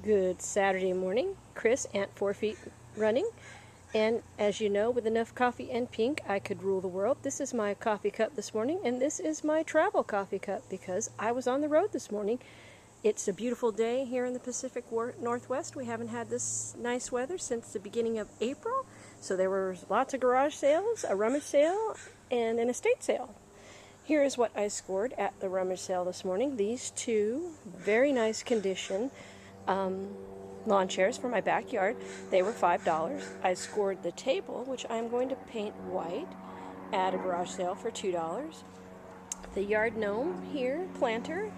Good Saturday morning. Chris, Aunt 4 Feet running. And as you know, with enough coffee and pink, I could rule the world. This is my coffee cup this morning, and this is my travel coffee cup because I was on the road this morning. It's a beautiful day here in the Pacific Northwest. We haven't had this nice weather since the beginning of April, so there were lots of garage sales, a rummage sale, and an estate sale. Here is what I scored at the rummage sale this morning. These two very nice condition lawn chairs for my backyard. They were $5. I scored the table, which I'm going to paint white, at a garage sale for $2. The yard gnome here, planter,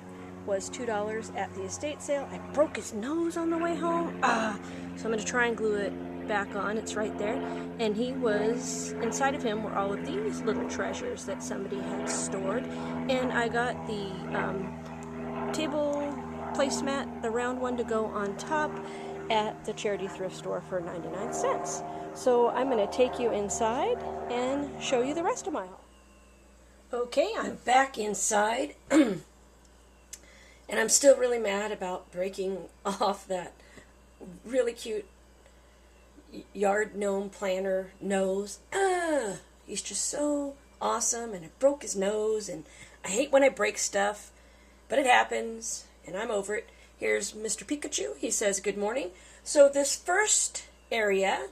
was $2 at the estate sale. I broke his nose on the way home. So I'm going to try and glue it back on. It's right there. And he was, inside of him were all of these little treasures that somebody had stored. And I got the table placemat, the round one, to go on top at the Charity Thrift Store for 99 cents. So I'm going to take you inside and show you the rest of my haul. Okay, I'm back inside. And I'm still really mad about breaking off that really cute yard gnome planter nose. He's just so awesome, and it broke his nose, and I hate when I break stuff, but it happens, and I'm over it. Here's Mr. Pikachu. He says good morning. So this first area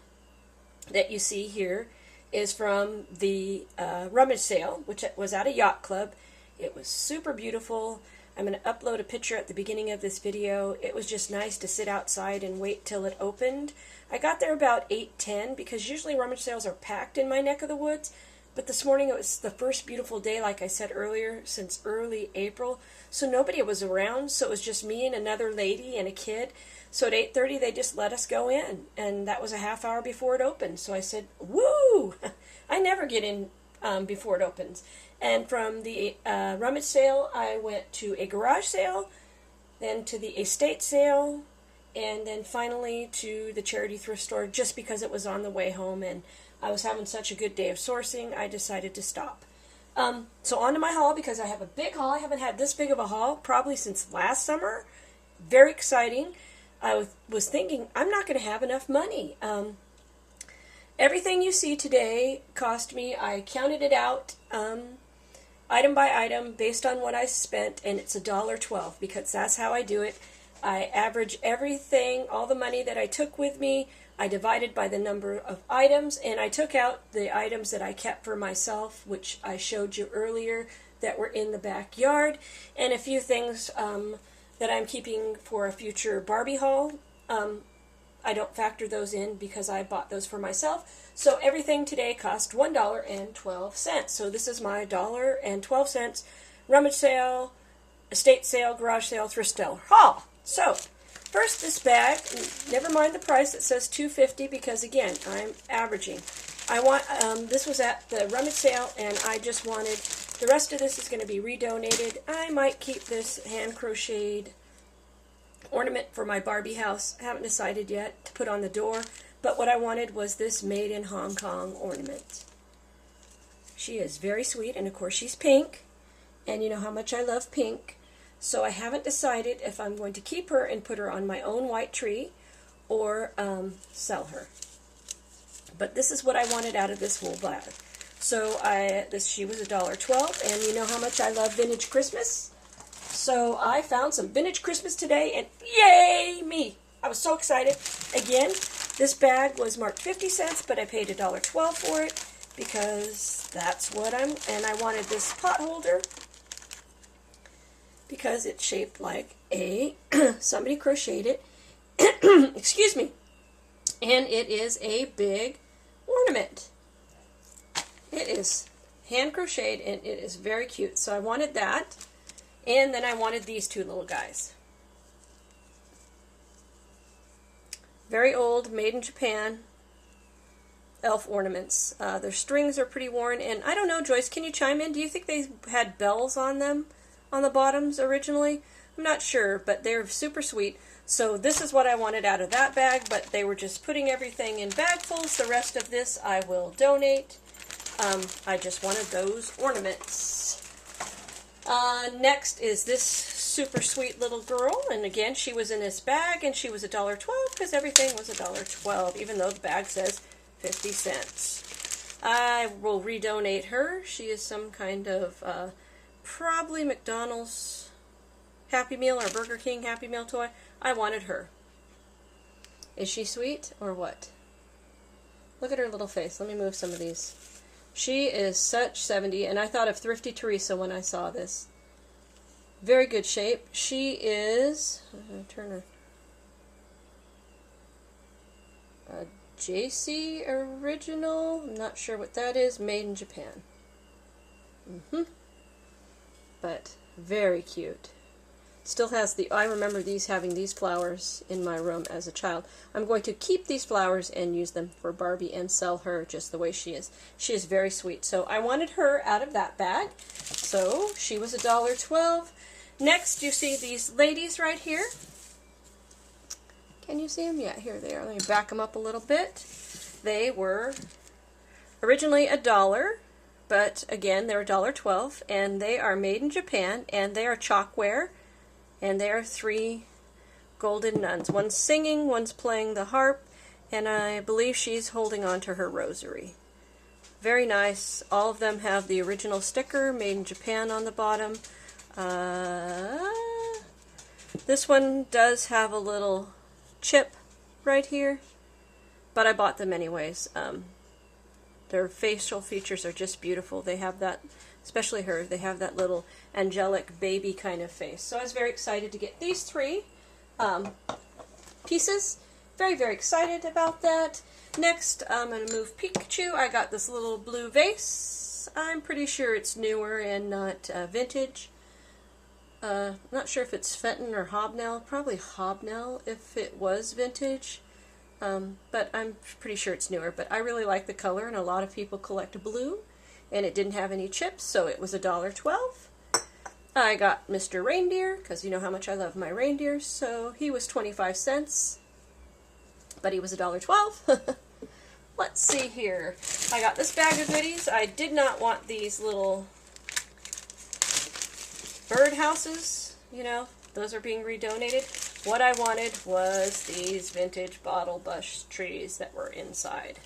that you see here is from the rummage sale, which was at a yacht club. It was super beautiful. I'm going to upload a picture at the beginning of this video. It was just nice to sit outside and wait till it opened. I got there about 8:10 because usually rummage sales are packed in my neck of the woods. But this morning it was the first beautiful day, like I said earlier, since early April. So nobody was around, so it was just me and another lady and a kid. So at 8:30 they just let us go in, and that was a half hour before it opened. So I said, woo! I never get in before it opens. And from the rummage sale, I went to a garage sale, then to the estate sale, and then finally to the Charity Thrift Store, just because it was on the way home and I was having such a good day of sourcing, I decided to stop. So on to my haul, because I have a big haul. I haven't had this big of a haul probably since last summer. Very exciting. I was thinking, I'm not going to have enough money. Everything you see today cost me, I counted it out, item by item, based on what I spent, and it's $1.12, because that's how I do it. I average everything, all the money that I took with me, I divided by the number of items, and I took out the items that I kept for myself, which I showed you earlier, that were in the backyard, and a few things that I'm keeping for a future Barbie haul. I don't factor those in because I bought those for myself. So everything today cost $1.12. So this is my $1.12 rummage sale, estate sale, garage sale, thrift sale haul. So first, this bag, never mind the price, it says $2.50 because again, I'm averaging. I want this was at the rummage sale, and I just wanted, the rest of this is going to be redonated. I might keep this hand crocheted ornament for my Barbie house. I haven't decided yet to put on the door, but what I wanted was this made in Hong Kong ornament. She is very sweet, and of course she's pink, and you know how much I love pink. So I haven't decided if I'm going to keep her and put her on my own white tree or sell her. But this is what I wanted out of this whole bag. So she was $1.12, and you know how much I love vintage Christmas. So I found some vintage Christmas today, and yay me! I was so excited. Again, this bag was marked 50 cents, but I paid $1.12 for it because that's what and I wanted this pot holder because it's shaped like a, somebody crocheted it, excuse me, and it is a big ornament. It is hand crocheted, and it is very cute. So I wanted that. And then I wanted these two little guys. Very old, made in Japan, elf ornaments. Their strings are pretty worn, and I don't know, Joyce, can you chime in? Do you think they had bells on them, on the bottoms originally? I'm not sure, but they're super sweet. So this is what I wanted out of that bag, but they were just putting everything in bagfuls. The rest of this I will donate. I just wanted those ornaments. Next is this super sweet little girl, and again, she was in this bag, and she was $1.12 because everything was $1.12, even though the bag says 50 cents. I will redonate her. She is some kind of probably McDonald's Happy Meal or Burger King Happy Meal toy. I wanted her. Is she sweet or what? Look at her little face. Let me move some of these. She is such 70, and I thought of Thrifty Teresa when I saw this. Very good shape. She is, I'm going to turn her, a JC original. I'm not sure what that is. Made in Japan. But very cute. Still has the, I remember these having these flowers in my room as a child. I'm going to keep these flowers and use them for Barbie and sell her just the way she is. She is very sweet. So I wanted her out of that bag. So she was $1.12. Next, you see these ladies right here. Can you see them? Yeah, here they are. Let me back them up a little bit. They were originally $1, but again, they're $1.12, and they are made in Japan, and they are chalkware, and they are 3 golden nuns. One's singing, one's playing the harp, and I believe she's holding on to her rosary. Very nice. All of them have the original sticker, made in Japan, on the bottom. This one does have a little chip right here, but I bought them anyways. Their facial features are just beautiful. They have that, especially her, they have that little angelic baby kind of face. So I was very excited to get these 3 pieces. Very, very excited about that. Next, I'm going to move Pikachu. I got this little blue vase. I'm pretty sure it's newer and not vintage. Not sure if it's Fenton or Hobnail. Probably Hobnail if it was vintage. But I'm pretty sure it's newer. But I really like the color, and a lot of people collect blue. And it didn't have any chips, so it was $1.12. I got Mr. Reindeer, because you know how much I love my reindeers, so he was 25 cents. But he was $1.12. Let's see here. I got this bag of goodies. I did not want these little bird houses, you know, those are being redonated. What I wanted was these vintage bottle bush trees that were inside.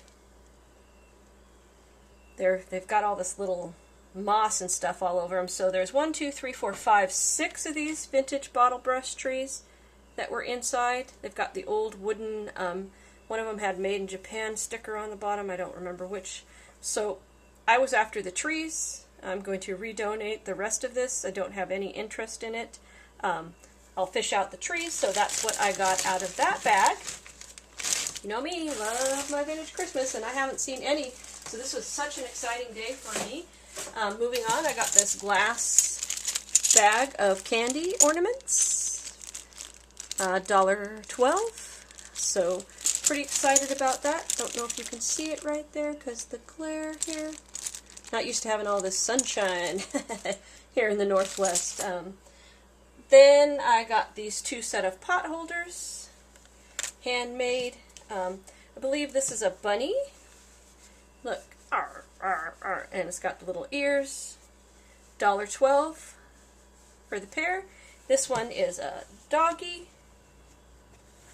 They've got all this little moss and stuff all over them. So there's 1, 2, 3, 4, 5, 6 of these vintage bottle brush trees that were inside. They've got the old wooden, one of them had Made in Japan sticker on the bottom. I don't remember which. So I was after the trees. I'm going to redonate the rest of this. I don't have any interest in it. I'll fish out the trees, so that's what I got out of that bag. You know me, love my vintage Christmas, and I haven't seen any, so this was such an exciting day for me. Moving on, I got this glass bag of candy ornaments, $1.12, so pretty excited about that. Don't know if you can see it right there because the glare here. Not used to having all this sunshine here in the Northwest. Then I got these 2 set of pot holders, handmade. I believe this is a bunny. Look, arr, arr, arr, and it's got the little ears. $1.12 for the pair. This one is a doggy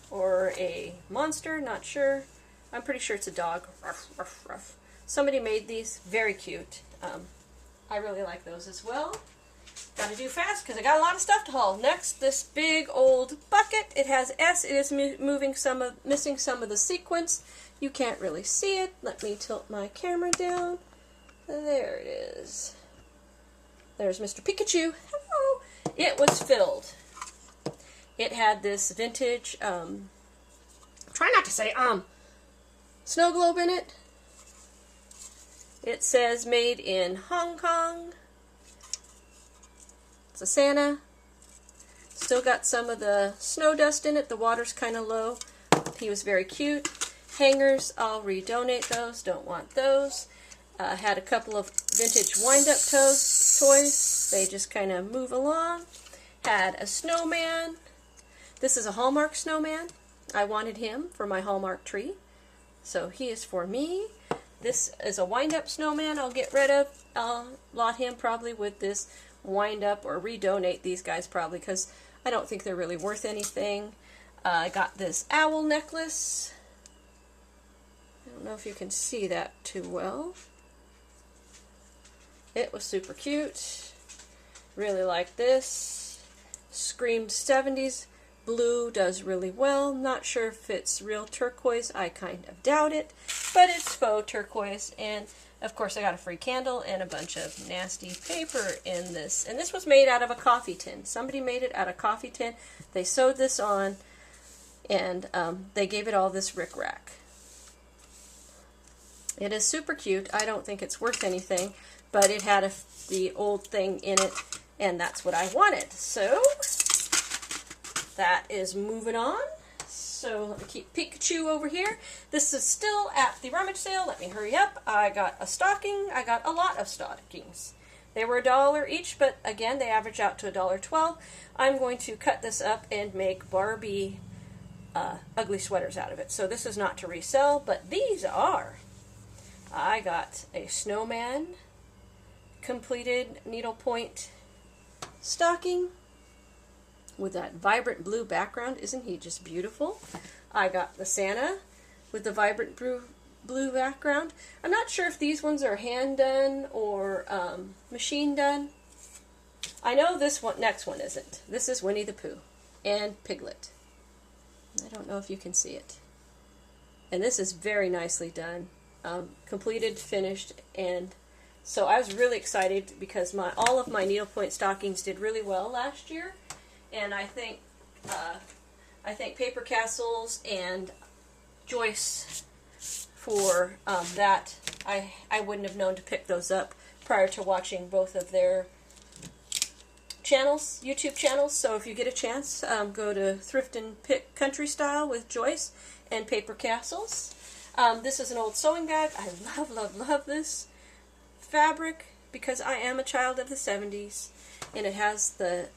or a monster, not sure. I'm pretty sure it's a dog. Ruff, ruff, ruff. Somebody made these, very cute. I really like those as well. Gotta do fast because I got a lot of stuff to haul. Next, this big old bucket. It has S. It is missing some of the sequins. You can't really see it. Let me tilt my camera down. There it is. There's Mr. Pikachu. Hello. It was filled. It had this vintage, try not to say snow globe in it. It says made in Hong Kong. It's a Santa. Still got some of the snow dust in it. The water's kind of low. He was very cute. Hangers, I'll redonate those. Don't want those. Had a couple of vintage wind-up toys. They just kind of move along. Had a snowman. This is a Hallmark snowman. I wanted him for my Hallmark tree. So he is for me. This is a wind-up snowman I'll get rid of. I'll lot him probably with this wind up or redonate these guys probably because I don't think they're really worth anything. I got this owl necklace. I don't know if you can see that too well. It was super cute. Really like this. Screamed 70s. Blue does really well. Not sure if it's real turquoise. I kind of doubt it. But it's faux turquoise. And of course I got a free candle and a bunch of nasty paper in this. And this was made out of a coffee tin. Somebody made it out of a coffee tin. They sewed this on and they gave it all this rickrack. It is super cute. I don't think it's worth anything, but it had the old thing in it and that's what I wanted. So that is moving on. So let me keep Pikachu over here. This is still at the rummage sale. Let me hurry up. I got a stocking. I got a lot of stockings. They were $1 each, but again, they average out to $1.12. I'm going to cut this up and make Barbie ugly sweaters out of it. So this is not to resell, but these are. I got a snowman completed needlepoint stocking with that vibrant blue background. Isn't he just beautiful? I got the Santa with the vibrant blue background. I'm not sure if these ones are hand done or machine done. I know this one, next one isn't. This is Winnie the Pooh and Piglet. I don't know if you can see it. And this is very nicely done. Completed, finished, and so I was really excited because all of my needlepoint stockings did really well last year. And I think Paper Castles and Joyce for that. I wouldn't have known to pick those up prior to watching both of their channels, YouTube channels. So if you get a chance, go to Thrift and Pick Country Style with Joyce and Paper Castles. This is an old sewing bag. I love, love, love this fabric because I am a child of the 70s, and it has the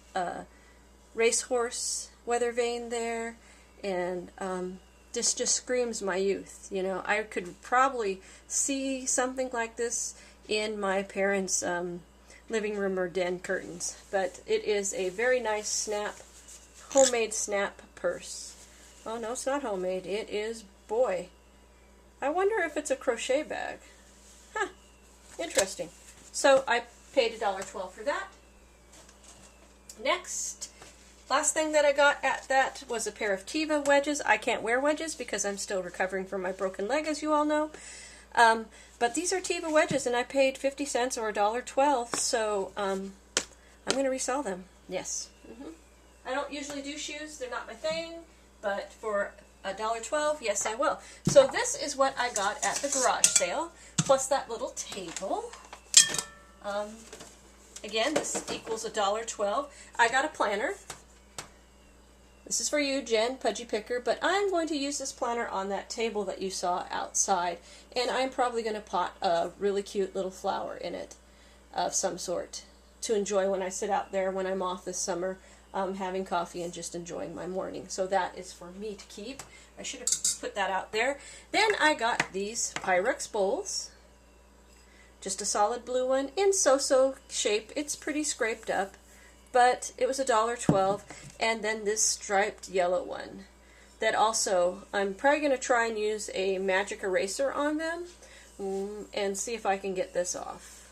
racehorse weather vane there, and this just screams my youth. You know, I could probably see something like this in my parents' living room or den curtains, but it is a very nice homemade snap purse. Oh no, it's not homemade. It is, boy, I wonder if it's a crochet bag. Huh, interesting. So I paid $1.12 for that. Next, last thing that I got at that was a pair of Teva wedges. I can't wear wedges because I'm still recovering from my broken leg, as you all know. But these are Teva wedges, and I paid 50 cents or $1.12, so I'm going to resell them. Yes. I don't usually do shoes. They're not my thing, but for $1.12, yes, I will. So this is what I got at the garage sale, plus that little table. Again, this equals $1.12. I got a planner. This is for you, Jen, Pudgy Picker, but I'm going to use this planner on that table that you saw outside, and I'm probably going to pot a really cute little flower in it of some sort to enjoy when I sit out there when I'm off this summer, having coffee and just enjoying my morning. So that is for me to keep. I should have put that out there. Then I got these Pyrex bowls. Just a solid blue one in so-so shape. It's pretty scraped up, but it was $1.12. And then this striped yellow one that also, I'm probably going to try and use a magic eraser on them and see if I can get this off.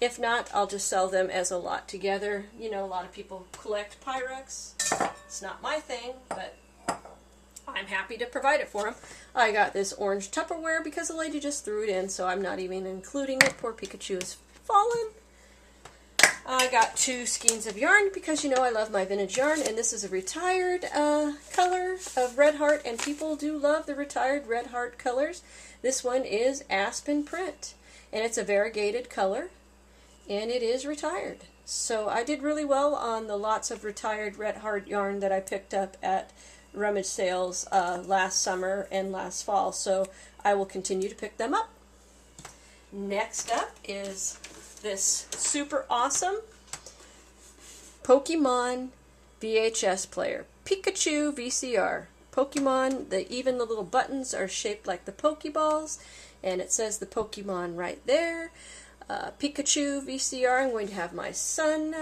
If not, I'll just sell them as a lot together. You know, a lot of people collect Pyrex. It's not my thing, but I'm happy to provide it for them. I got this orange Tupperware because the lady just threw it in, so I'm not even including it. Poor Pikachu is fallen. I got 2 skeins of yarn because, you know, I love my vintage yarn, and this is a retired color of Red Heart, and people do love the retired Red Heart colors. This one is Aspen Print, and it's a variegated color, and it is retired. So I did really well on the lots of retired Red Heart yarn that I picked up at rummage sales last summer and last fall, so I will continue to pick them up. Next up is this super awesome Pokemon VHS player. Pikachu VCR. Pokemon, even the little buttons are shaped like the Pokeballs, and it says the Pokemon right there. Pikachu VCR. I'm going to have my son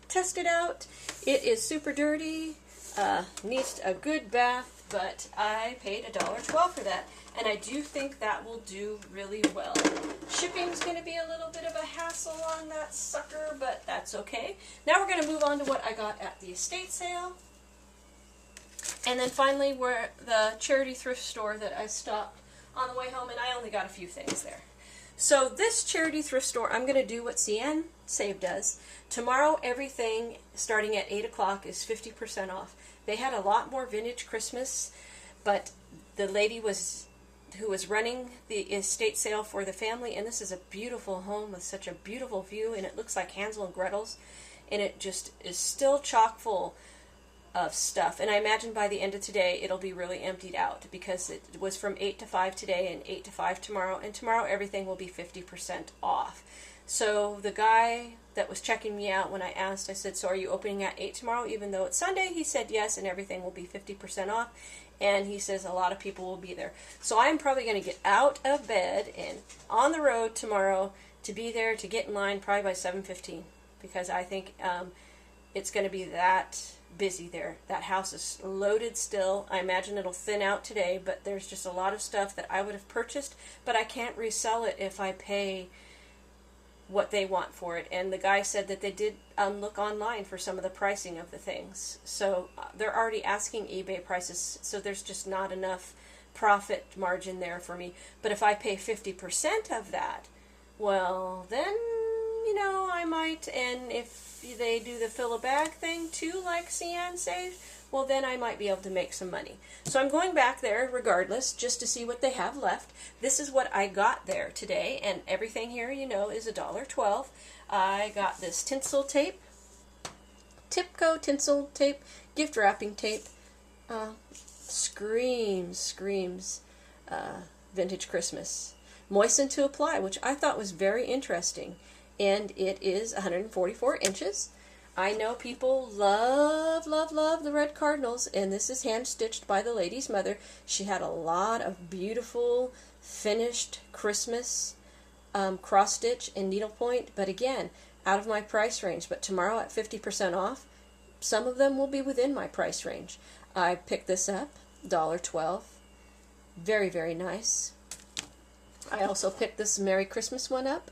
test it out. It is super dirty, needs a good bath, but I paid $1.12 for that, and I do think that will do really well. Shipping's going to be a little bit of a hassle on that sucker, but that's okay. Now we're going to move on to what I got at the estate sale. And then finally, we're the Charity Thrift Store that I stopped on the way home, and I only got a few things there. So this Charity Thrift Store, I'm going to do what CN Save does. Tomorrow, everything starting at 8 o'clock is 50% off. They had a lot more vintage Christmas, but the lady who was running the estate sale for the family, and this is a beautiful home with such a beautiful view, and it looks like Hansel and Gretel's, and it just is still chock full of stuff. And I imagine by the end of today it'll be really emptied out, because it was from 8 to 5 today and 8 to 5 tomorrow, and tomorrow everything will be 50% off. So the guy that was checking me out, when I asked, I said, so are you opening at 8 tomorrow even though it's Sunday? He said yes, and everything will be 50% off, and he says a lot of people will be there. So I'm probably going to get out of bed and on the road tomorrow to be there, to get in line probably by 7:15, because I think it's going to be that busy there. That house is loaded still. I imagine it'll thin out today, but there's just a lot of stuff that I would have purchased, but I can't resell it if I pay what they want for it. And the guy said that they did look online for some of the pricing of the things. So they're already asking eBay prices, so there's just not enough profit margin there for me. But if I pay 50% of that, well, then, you know, I might, and if they do the fill a bag thing too, like CN Save, well, then I might be able to make some money. So I'm going back there regardless, just to see what they have left. This is what I got there today, and everything here, you know, is $1.12. I got this tinsel tape, Tipco tinsel tape, gift wrapping tape. Screams vintage Christmas. Moisten to apply, which I thought was very interesting. And it is 144 inches. I know people love the red cardinals, and this is hand-stitched by the lady's mother. She had a lot of beautiful finished Christmas cross-stitch and needlepoint, but again, out of my price range. But tomorrow at 50% off, some of them will be within my price range. I picked this up, $1.12. Very, very nice. I also picked this Merry Christmas one up.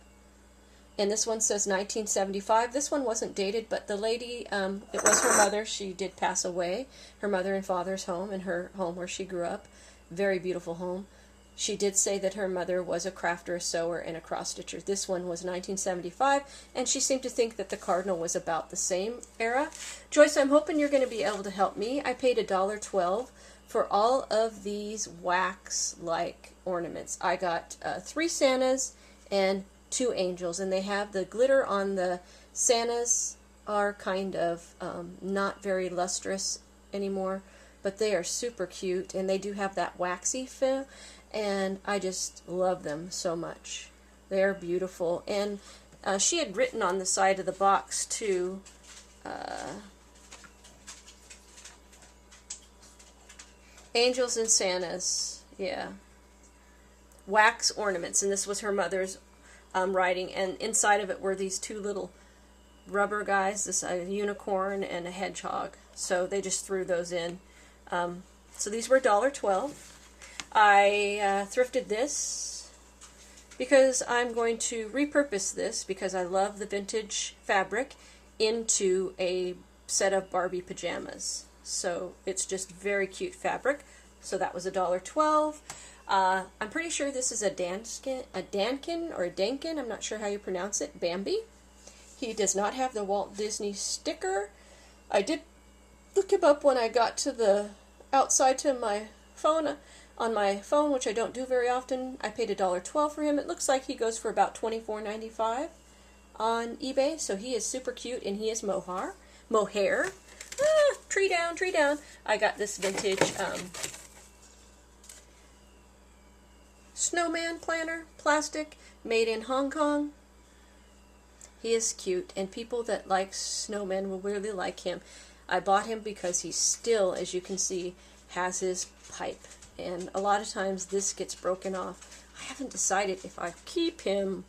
And this one says 1975. This one wasn't dated, but the lady, it was her mother. She did pass away. Her mother and father's home, and her home where she grew up. Very beautiful home. She did say that her mother was a crafter, a sewer, and a cross-stitcher. This one was 1975, and she seemed to think that the cardinal was about the same era. Joyce, I'm hoping you're going to be able to help me. I paid $1.12 for all of these wax-like ornaments. I got 3 Santas and 2 angels, and they have the glitter on the Santas are kind of not very lustrous anymore, but they are super cute, and they do have that waxy feel, and I just love them so much. They're beautiful. And she had written on the side of the box too, angels and Santas, yeah, wax ornaments, and this was her mother's writing, and inside of it were these 2 little rubber guys, this unicorn and a hedgehog. So they just threw those in. So these were $1.12. I thrifted this because I'm going to repurpose this, because I love the vintage fabric, into a set of Barbie pajamas. So it's just very cute fabric. So that was $1.12. I'm pretty sure this is a Dankin, or a Dankin, I'm not sure how you pronounce it, Bambi. He does not have the Walt Disney sticker. I did look him up when I got to the outside to my phone, on my phone, which I don't do very often. I paid $1.12 for him. It looks like he goes for about $24.95 on eBay, so he is super cute, and he is mohair. Tree down, tree down. I got this vintage snowman planner, plastic, made in Hong Kong. He is cute, and people that like snowmen will really like him. I bought him because he still, as you can see, has his pipe, and a lot of times this gets broken off. I haven't decided if I keep him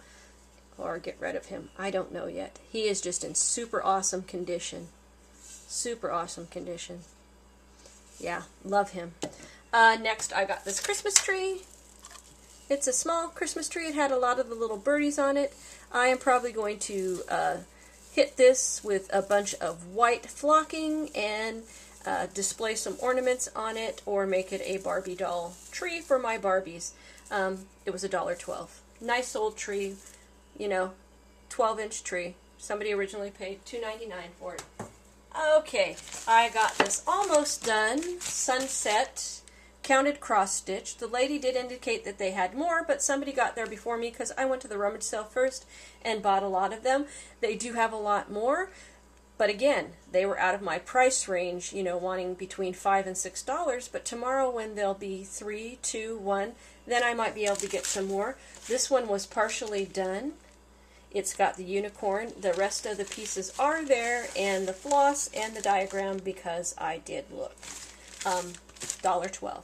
or get rid of him. I don't know yet. He is just in super awesome condition. Super awesome condition. Yeah, love him. Next, I got this Christmas tree. It's a small Christmas tree. It had a lot of the little birdies on it. I am probably going to hit this with a bunch of white flocking and display some ornaments on it, or make it a Barbie doll tree for my Barbies. It was $1.12. Nice old tree, you know, 12-inch tree. Somebody originally paid $2.99 for it. Okay, I got this almost done sunset counted cross stitch. The lady did indicate that they had more, but somebody got there before me because I went to the rummage sale first and bought a lot of them. They do have a lot more, but again, they were out of my price range, you know, wanting between $5 and $6, but tomorrow when they'll be 3, 2, 1, then I might be able to get some more. This one was partially done. It's got the unicorn. The rest of the pieces are there, and the floss and the diagram, because I did look. $1.12.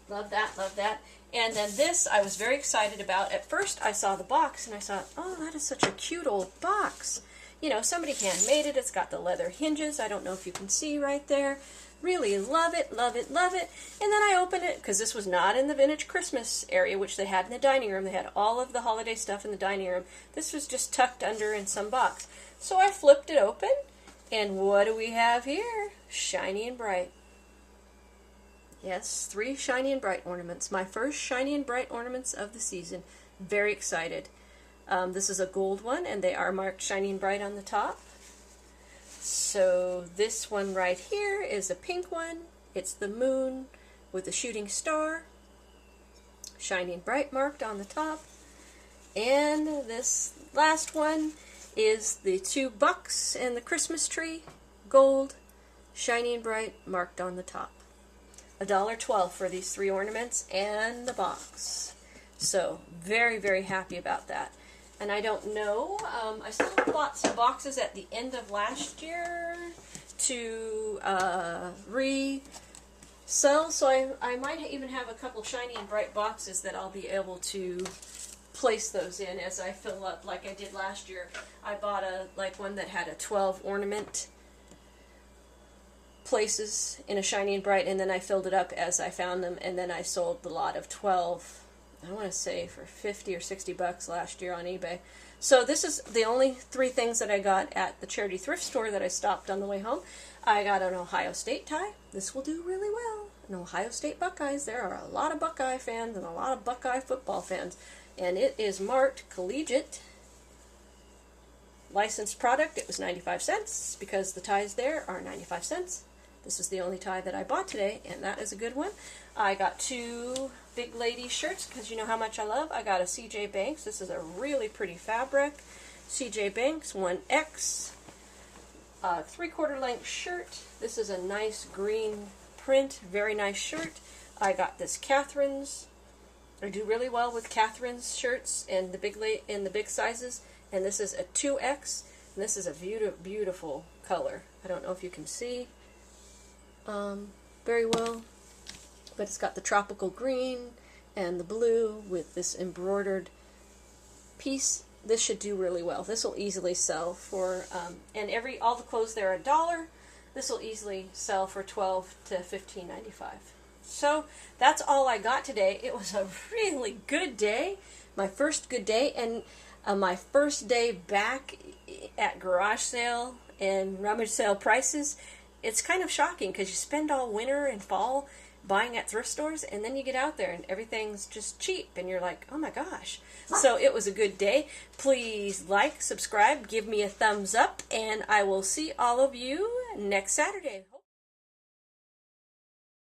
Love that, love that. And then this I was very excited about. At first I saw the box and I thought, oh, that is such a cute old box. You know, somebody handmade it. It's got the leather hinges. I don't know if you can see right there. Really love it, love it, love it. And then I opened it, because this was not in the vintage Christmas area, which they had in the dining room. They had all of the holiday stuff in the dining room. This was just tucked under in some box. So I flipped it open, and what do we have here? Shiny and bright. Yes, 3 shiny and bright ornaments. My first shiny and bright ornaments of the season. Very excited. This is a gold one, and they are marked shiny and bright on the top. So this one right here is a pink one. It's the moon with the shooting star. Shiny and bright marked on the top. And this last one is the 2 bucks and the Christmas tree. Gold, shiny and bright, marked on the top. $1.12 for these 3 ornaments and the box. So very, very happy about that. And I don't know, I still bought some boxes at the end of last year to resell, so I might even have a couple shiny and bright boxes that I'll be able to place those in as I fill up, like I did last year. I bought one that had a 12 ornament places in a shiny and bright, and then I filled it up as I found them, and then I sold the lot of 12, I want to say for 50 or 60 bucks last year on eBay. So this is the only 3 things that I got at the Charity Thrift Store that I stopped on the way home. I got an Ohio State tie. This will do really well. An Ohio State Buckeyes. There are a lot of Buckeye fans and a lot of Buckeye football fans. And it is marked collegiate. Licensed product. It was 95 cents because the ties there are 95 cents. This is the only tie that I bought today, and that is a good one. I got 2 big lady shirts, because you know how much I love. I got a CJ Banks. This is a really pretty fabric. CJ Banks 1X. 3/4 length shirt. This is a nice green print. Very nice shirt. I got this Catherine's. I do really well with Catherine's shirts and the big sizes. And this is a 2X. And this is a beautiful color. I don't know if you can see very well, but it's got the tropical green and the blue with this embroidered piece. This should do really well. This will easily sell for and all the clothes there are $1. This will easily sell for $12 to $15.95. So that's all I got today. It was a really good day, my first good day, and my first day back at garage sale and rummage sale prices. It's kind of shocking because you spend all winter and fall buying at thrift stores, and then you get out there and everything's just cheap, and you're like, oh my gosh. So it was a good day. Please like, subscribe, give me a thumbs up, and I will see all of you next Saturday.